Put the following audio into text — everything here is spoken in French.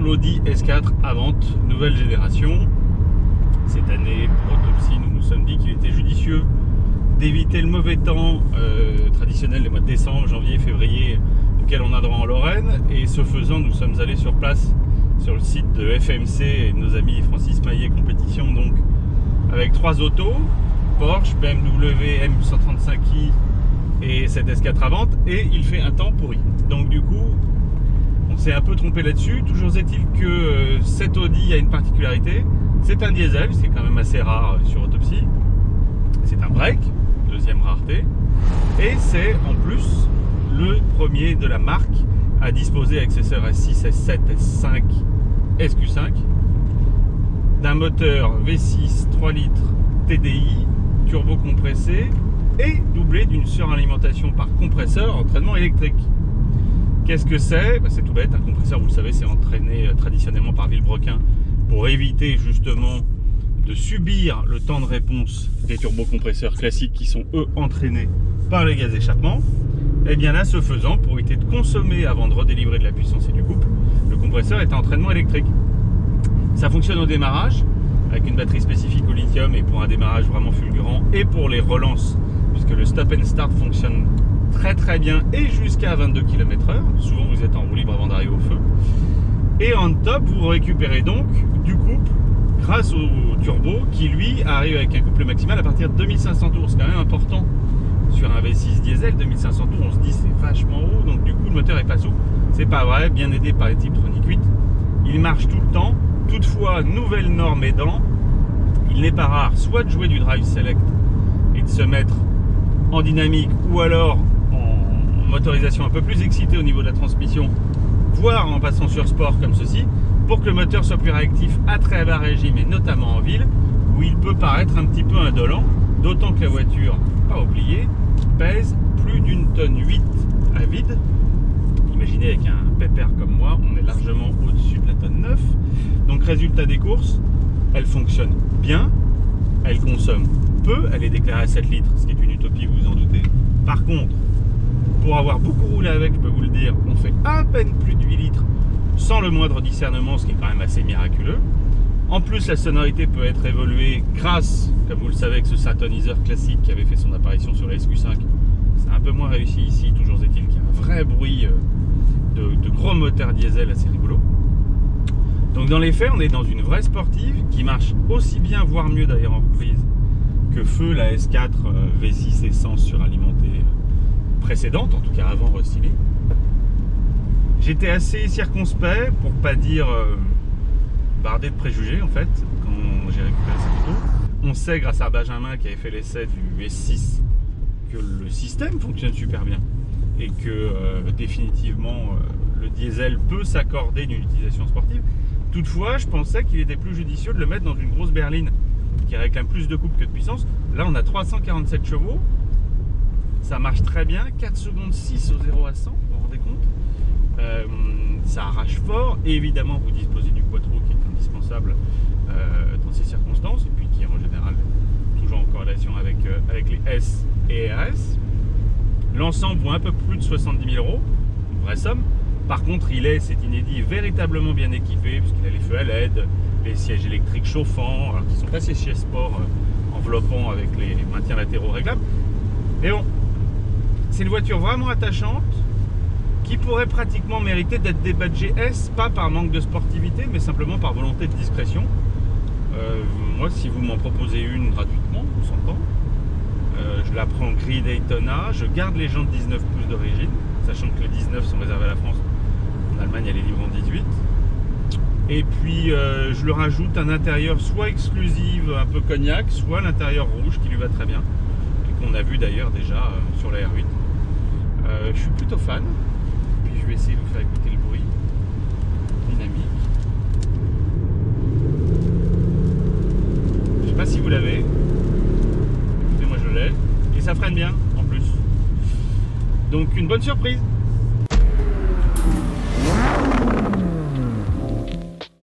l'Audi S4 à vente, nouvelle génération. Cette année, pour Autopsy, nous nous sommes dit qu'il était judicieux d'éviter le mauvais temps traditionnel des mois de décembre, janvier, février, duquel on a droit en Lorraine. Et ce faisant, nous sommes allés sur place, sur le site de FMC et de nos amis Francis Maillet Compétition, donc avec 3 autos, Porsche, BMW M135i et cette S4 à vente, et il fait un temps pourri. Donc du coup, on s'est un peu trompé là-dessus. Toujours est-il que cette Audi a une particularité, c'est un diesel, c'est quand même assez rare sur Autopsy. C'est un break, deuxième rareté, et c'est en plus le premier de la marque à disposer avec ses sœurs S6, S7, S5, SQ5 d'un moteur V6 3 litres TDI turbo compressé et doublé d'une suralimentation par compresseur entraînement électrique. Qu'est-ce que c'est? C'est tout bête, un compresseur, vous le savez, c'est entraîné traditionnellement par Villebrequin pour éviter justement de subir le temps de réponse des turbocompresseurs classiques qui sont eux entraînés par les gaz d'échappement. Et bien là, ce faisant, pour éviter de consommer avant de redélivrer de la puissance et du couple, le compresseur est à entraînement électrique. Ça fonctionne au démarrage avec une batterie spécifique au lithium et pour un démarrage vraiment fulgurant, et pour les relances puisque le stop and start fonctionne très bien et jusqu'à 22 km/h. Souvent vous êtes en roue libre avant d'arriver au feu. Et en top, vous récupérez donc du couple grâce au turbo qui lui arrive avec un couple maximal à partir de 2500 tours. C'est quand même important sur un V6 diesel. 2500 tours, on se dit c'est vachement haut, donc du coup le moteur est pas souple. C'est pas vrai, bien aidé par les Tiptronic 8, il marche tout le temps. Toutefois, nouvelle norme aidant, il n'est pas rare soit de jouer du drive select et de se mettre en dynamique, ou alors en motorisation un peu plus excitée au niveau de la transmission, voire en passant sur sport comme ceci, pour que le moteur soit plus réactif à très bas régime, et notamment en ville où il peut paraître un petit peu indolent, d'autant que la voiture, pas oublier, pèse plus d'une tonne 8 à vide. Imaginez, avec un pépère comme moi, on est largement au-dessus de la tonne 9. Donc résultat des courses, elle fonctionne bien, elle consomme peu, elle est déclarée à 7 litres, ce qui est une utopie, vous vous en doutez. Par contre, pour avoir beaucoup roulé avec, je peux vous le dire, on fait à peine plus de 8 litres sans le moindre discernement, ce qui est quand même assez miraculeux. En plus, la sonorité peut être évoluée grâce, comme vous le savez, avec ce synthoniseur classique qui avait fait son apparition sur la SQ5. C'est un peu moins réussi ici, toujours est-il qu'il y a un vrai bruit de gros moteurs diesel assez rigolo. Donc dans les faits, on est dans une vraie sportive qui marche aussi bien, voire mieux d'ailleurs en reprise, que feu la S4 V6 essence suralimentée précédente, en tout cas avant restylée. J'étais assez circonspect, pour pas dire bardé de préjugés en fait, quand j'ai récupéré cette auto. On sait grâce à Benjamin qui avait fait l'essai du S6 que le système fonctionne super bien et que définitivement le diesel peut s'accorder d'une utilisation sportive. Toutefois, je pensais qu'il était plus judicieux de le mettre dans une grosse berline qui réclame plus de couple que de puissance. Là, on a 347 chevaux, ça marche très bien, 4 secondes 6 au 0 à 100, vous vous rendez compte. Ça arrache fort, et évidemment vous disposez du quattro qui est indispensable dans ces circonstances, et puis qui est en général toujours en corrélation avec les S et RS. L'ensemble vaut un peu plus de 70 000 €, une vraie somme. Par contre, il est, c'est inédit, véritablement bien équipé, puisqu'il a les feux à LED, les sièges électriques chauffants, alors qui sont pas ces sièges sport enveloppants avec les maintiens latéraux réglables. Et bon, c'est une voiture vraiment attachante, qui pourrait pratiquement mériter d'être débadgée S, pas par manque de sportivité, mais simplement par volonté de discrétion. Moi, si vous m'en proposez une gratuitement, on s'entend, je la prends gris Daytona, je garde les jantes 19 pouces d'origine, sachant que les 19 sont réservés à la France. En Allemagne, elle est livrée en 18. Et puis, je leur ajoute un intérieur soit exclusive, un peu cognac, soit l'intérieur rouge qui lui va très bien, et qu'on a vu d'ailleurs déjà sur la R8. Je suis plutôt fan. Puis je vais essayer de vous faire écouter le bruit dynamique. Je sais pas si vous l'avez. Écoutez, moi je l'ai. Et ça freine bien en plus. Donc une bonne surprise.